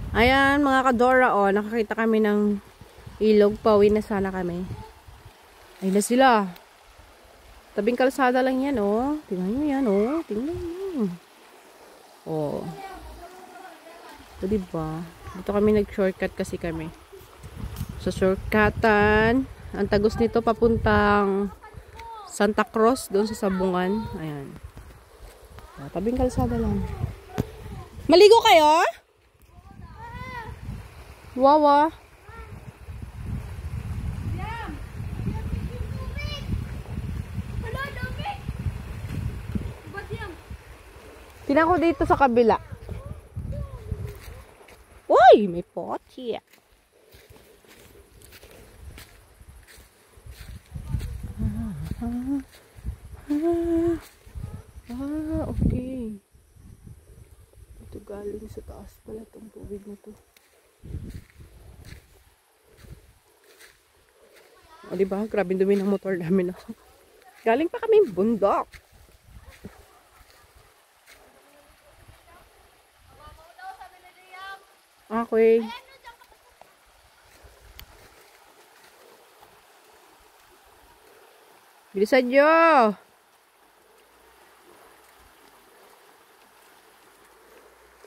Ayan, mga kadora, oh. Nakakita kami ng ilog. Pauwi na sana kami. Ayun na sila. Tabing kalsada lang yan, oh. Tingnan nyo yan, oh. Tingnan nyo. Oh. So, diba? Dito kami nag-shortcut kasi kami. Sa shortcutan, ang tagos nito papuntang Santa Cruz, doon sa Sabungan. Ayan. Oh, tabing kalsada lang. Maligo kayo? Wawa. Tingnan ko dito sa kabila. Uy, may pochi. Okay. Ito galing sa taas pala itong tubig na to. O, diba? Grabe dumi ng motor namin ako. Galing pa kami bundok. Okay. Bilisan nyo!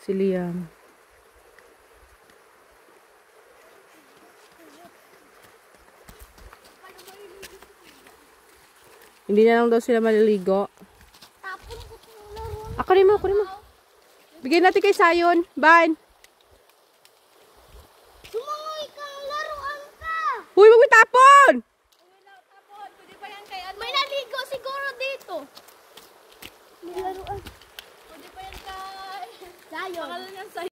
Si Liam. Hindi na lang daw sila maliligo. Kunin mo, kunin mo. Bigyan natin kay Sayon. Ban. Sumangoy kang laruan ka! Huy, wag mo tapon! May naligo siguro dito. May laruan. Pwede pa yan kay Sayon.